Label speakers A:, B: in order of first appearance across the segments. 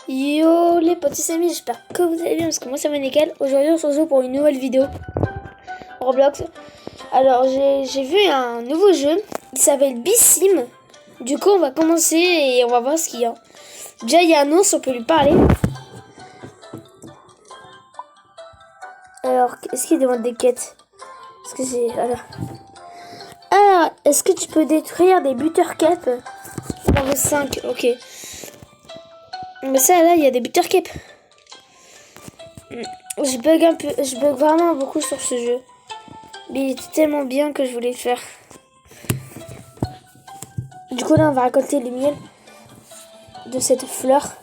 A: Yo les petits amis, j'espère que vous allez bien parce que moi ça va nickel. Aujourd'hui on se retrouve pour une nouvelle vidéo Roblox. Alors j'ai vu un nouveau jeu qui s'appelle Bissim. Du coup on va commencer et on va voir ce qu'il y a. Déjà il y a un ours, on peut lui parler. Alors est-ce qu'il demande des quêtes? Est-ce que c'est... Voilà. Ah, est-ce que tu peux détruire des buteurs cap? Numéro 5, ok. Mais ça là il y a des buteurs cap. Je bug un peu, je bug vraiment beaucoup sur ce jeu. Mais il était tellement bien que je voulais le faire. Du coup là on va récolter le miel de cette fleur. Ça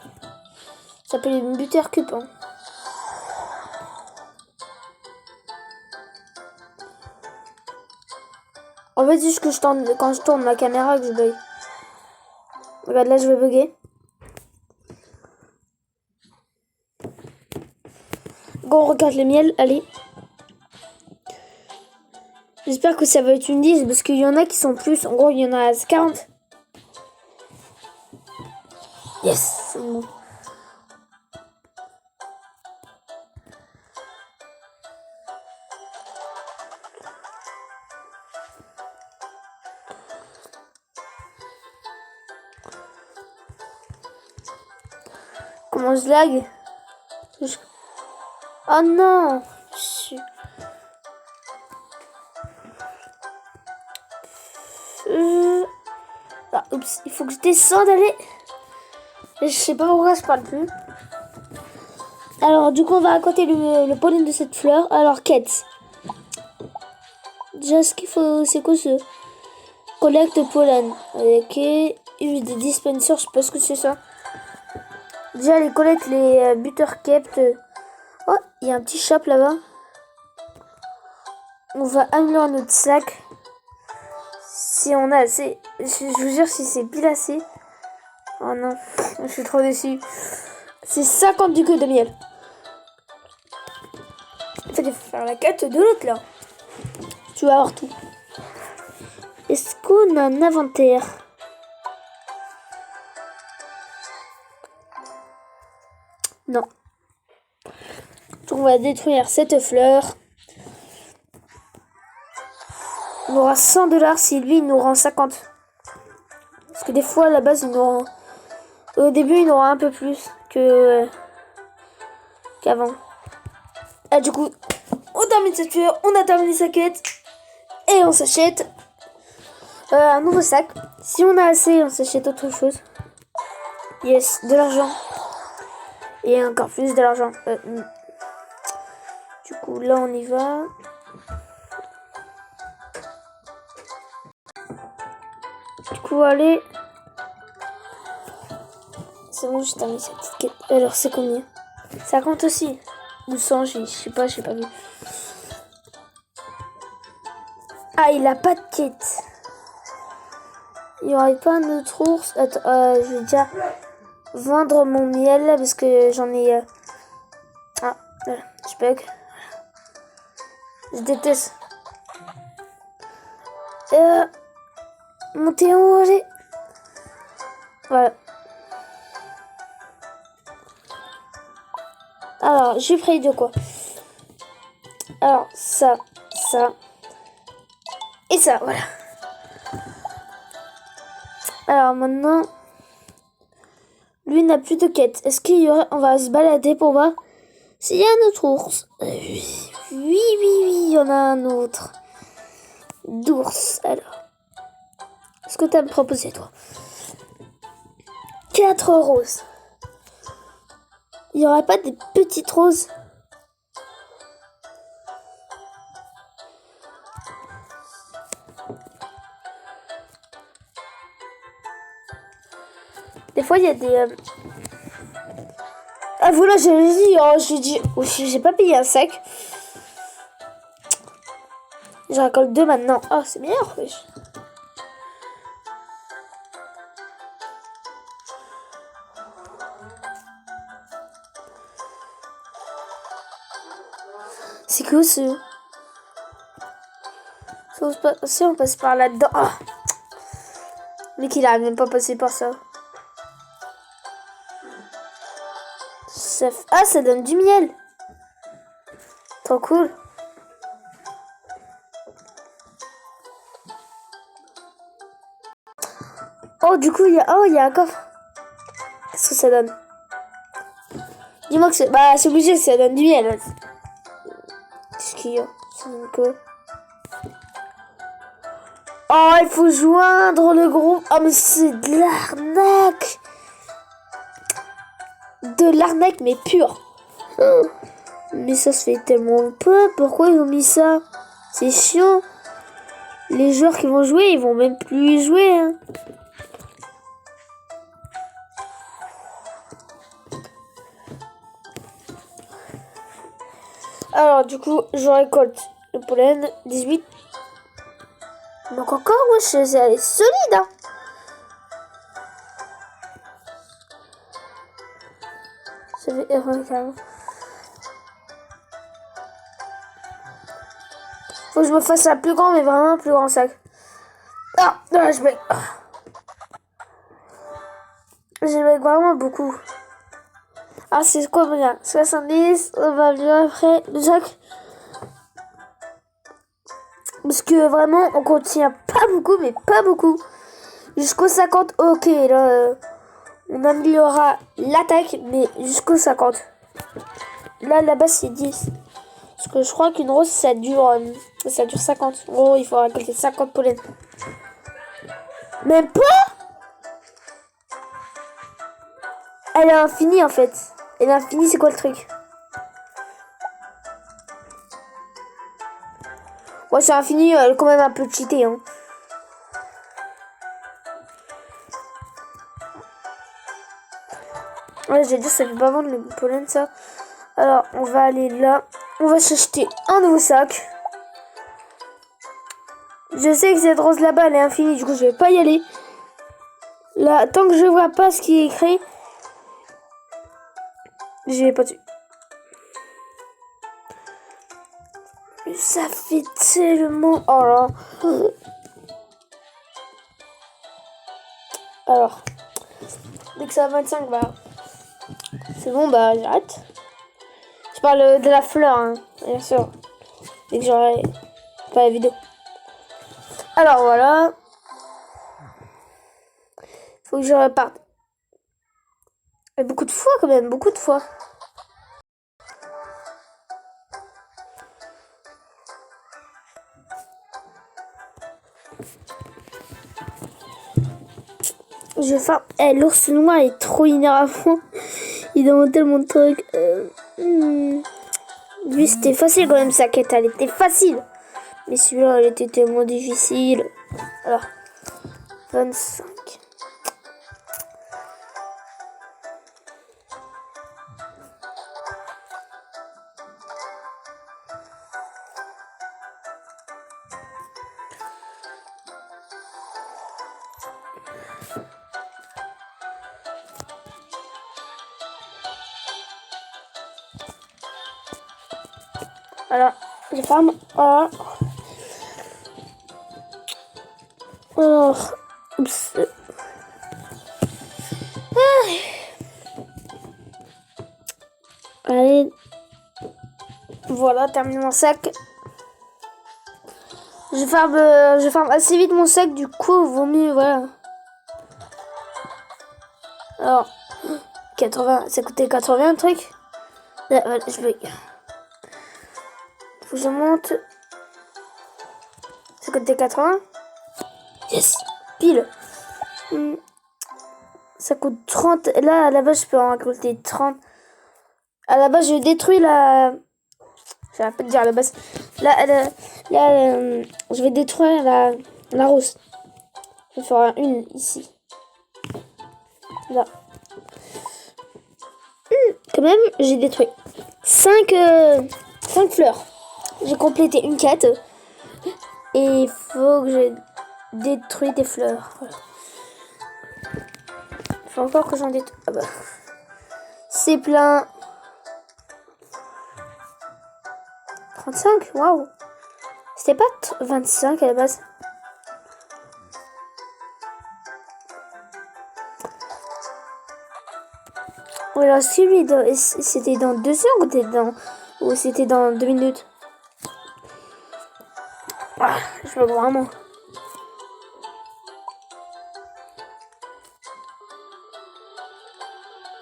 A: s'appelle une buttercup. Hein. En fait c'est juste que quand je tourne ma caméra que je bug. Regarde là je vais bugger. Go on regarde le miel, allez. J'espère que ça va être une 10 parce qu'il y en a qui sont plus. En gros il y en a 40. Yes, c'est bon. Comment je lag? Oh non! Ah, oups, il faut que je descende, allez. Je sais pas pourquoi je parle plus. Alors, du coup, on va raconter le pollen de cette fleur. Alors, quête. Déjà, ce qu'il faut, c'est quoi ce collecte pollen? Ok. Use des dispensers, je sais pas ce que c'est ça. Déjà, les collecte les buteurs kept. Oh, il y a un petit shop là-bas. On va améliorer notre sac. Si on a assez. Je vous jure, si c'est pile assez. Oh non, je suis trop déçue. C'est 50 du queue de miel. En fait, il faut faire la quête de l'autre là. Tu vas avoir tout. Est-ce qu'on a un inventaire? Non. Donc on va détruire cette fleur. On aura 100$ si lui il nous rend 50. Parce que des fois à la base il nous rend... Au début il nous rend un peu plus que qu'avant. Ah du coup on termine cette fleur, on a terminé sa quête. Et on s'achète un nouveau sac. Si on a assez on s'achète autre chose. Yes, de l'argent. Et encore plus de l'argent. Du coup là on y va. Du coup allez. C'est bon, j'ai terminé cette petite quête. Alors c'est combien? 50 aussi. Ou 100, je sais pas, j'ai pas vu. Ah, il a pas de quête. Il y aurait pas un autre ours. Attends, je vais déjà vendre mon miel parce que j'en ai... Ah, voilà, je bug. Je déteste. Montez en haut, allez. Voilà. Alors, j'ai pris de quoi? Alors, ça, et ça, voilà. Alors maintenant, lui n'a plus de quête. Est-ce qu'il y aurait... On va se balader pour voir s'il y a un autre ours. Oui, il y en a un autre. D'ours, alors. Est-ce que tu as à me proposer, toi? 4 roses. Il n'y aurait pas des petites roses? Des fois, il y a des... Ah voilà, j'ai dit, oh, j'ai pas payé un sac. Je récolte 2 maintenant. Oh, c'est meilleur, wesh. C'est cool, ce... Si on passe par là-dedans... Oh. Mais qu'il a même pas passé par ça. Ah, ça donne du miel. Trop cool. Oh, du coup, il y a un coffre. Qu'est-ce que ça donne? Dis-moi que c'est... Bah, c'est obligé, ça donne du miel. Qu'est-ce qu'il y a? Oh, il faut joindre le groupe. Oh, mais c'est de l'arnaque. De l'arnaque, mais pure. Mais ça se fait tellement peu. Pourquoi ils ont mis ça? C'est chiant. Les joueurs qui vont jouer, ils vont même plus y jouer. Hein. Alors, du coup, je récolte le pollen. 18. Donc encore, wesh, elle est solide. Hein. Ça fait carrément. Faut que je me fasse un plus grand, mais vraiment un plus grand sac. Ah, là, je mets. J'aimais vraiment beaucoup. Ah, c'est combien? 70, on va bien après le sac. Parce que vraiment, on contient pas beaucoup, mais pas beaucoup. Jusqu'au 50, ok, là, on améliorera l'attaque, mais jusqu'au 50. Là, là-bas, c'est 10. Parce que je crois qu'une rose, ça dure 50. En gros, il faut récolter 50 pollen. Même pas. Elle est infinie, en fait. Elle est infinie, c'est quoi le truc? Ouais, c'est infini, elle est quand même un peu cheatée, hein. Ouais, j'ai dit, ça fait pas vendre le pollen, ça. Alors, on va aller là. On va s'acheter un nouveau sac. Je sais que cette rose là-bas, elle est infinie, du coup, je vais pas y aller. Là, tant que je vois pas ce qui est écrit, j'y vais pas dessus. Mais ça fait tellement... Oh là. Alors, dès que ça va 25, bah... C'est bon, bah j'arrête. Je parle de la fleur, hein, bien sûr. Dès que j'aurai pas la vidéo. Alors voilà. Faut que je reparte. Et beaucoup de fois quand même, beaucoup de fois. Je faim. L'ours noir est trop énervant. Il demande tellement de trucs. Lui, c'était facile quand même, sa quête. Elle était facile. Mais celui-là, elle était tellement difficile. Alors, 25. Alors, je ferme. Voilà. Alors, oups. Allez. Voilà, terminé mon sac. Je ferme assez vite mon sac, du coup, vaut mieux, voilà. Alors, 80, ça coûtait 80 un truc. Là, voilà, je vais... Faut que je monte. Ça coûtait 80. Yes, pile. Ça coûte 30. Là, à la base, je peux en récolter 30. À la base, je détruis la... J'arrête pas de dire à la base. Là, je vais détruire la rose. Je vais faire une ici. Là. Quand même, j'ai détruit 5 fleurs. J'ai complété une quête. Et il faut que je détruise des fleurs. Voilà. Il faut encore que j'en détruise. Ah bah. C'est plein. 35, waouh. C'était pas 25 à la base. Alors, c'était dans 2 heures ou c'était dans 2 minutes? Ah, je me vois vraiment.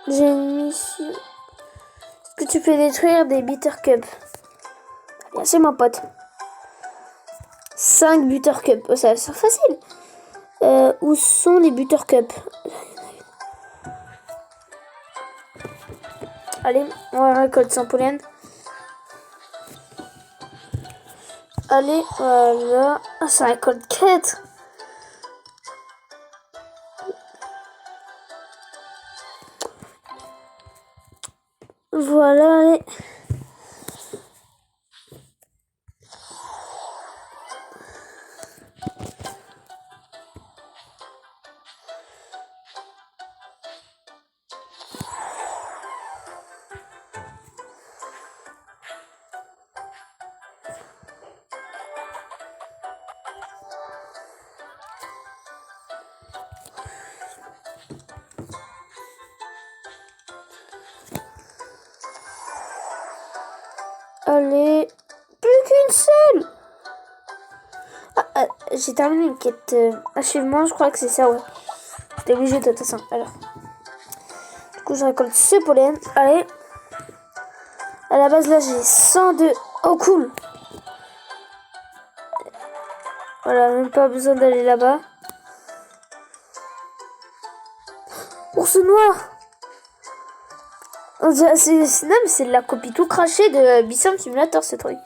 A: J'ai une mission. Est-ce que tu peux détruire des Bitter Cup? Bien, c'est mon pote. 5 Bitter Cup. Oh, ça c'est facile. Où sont les Bitter Cup? Allez, on récolte 100 pollen. Allez, voilà. Ah, ça récolte 4. Voilà, allez. Allez, plus qu'une seule. J'ai terminé une quête achèvement, je crois que c'est ça, ouais. J'étais obligé de toute façon. Alors, du coup, je récolte ce pollen. Allez. À la base, là, j'ai 102. Oh, cool. Voilà, même pas besoin d'aller là-bas. Ours noir. Non, mais c'est de la copie tout crachée de Bison Simulator, ce truc.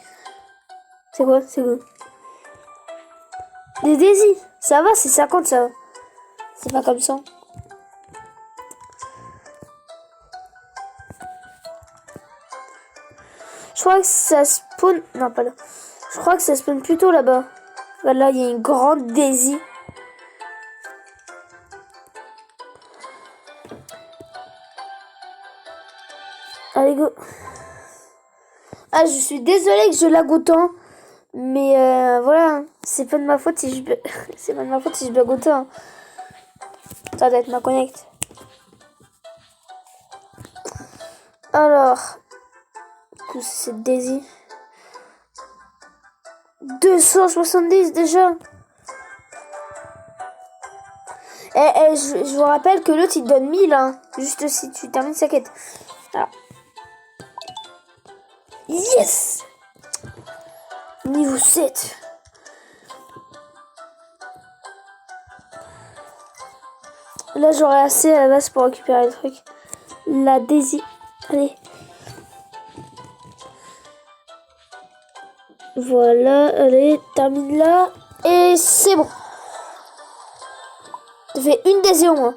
A: C'est quoi? C'est quoi? Des Daisy. Ça va, c'est 50, ça va. C'est pas comme ça. Je crois que ça spawn... Non, pas là. Je crois que ça spawn plutôt là-bas. Là, il y a une grande Daisy. Allez, go. Ah, je suis désolée que je lag autant. Mais voilà, c'est pas de ma faute si je c'est pas de ma faute si je bug autant. Ça doit être ma connect. Alors, c'est Daisy. 270 déjà. Je vous rappelle que l'autre il te donne 1000 hein, juste si tu termines sa quête. Alors. Yes! Niveau 7. Là j'aurai assez à la base pour récupérer le truc. La Daisy. Allez. Voilà, allez, termine là. Et c'est bon. Ça fait une Daisy au moins.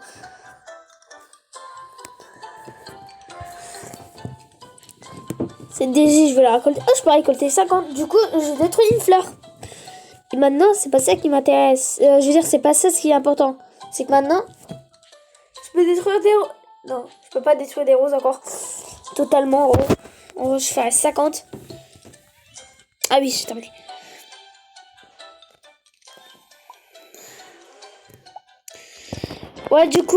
A: Cette Daisy, je vais la récolter. Oh, je peux récolter 50. Du coup, je détruis une fleur. Et maintenant, c'est pas ça qui m'intéresse. Je veux dire, c'est pas ça ce qui est important. C'est que maintenant, je peux détruire des roses. Non, je peux pas détruire des roses encore. Totalement. En gros, je ferai 50. Ah oui, j'ai terminé. Ouais, du coup,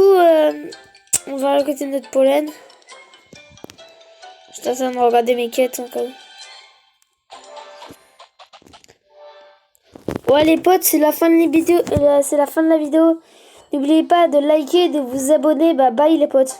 A: on va récolter notre pollen. Je suis en train de regarder mes quêtes encore. Ouais les potes, c'est la fin de la vidéo. N'oubliez pas de liker, de vous abonner. Bah bye les potes.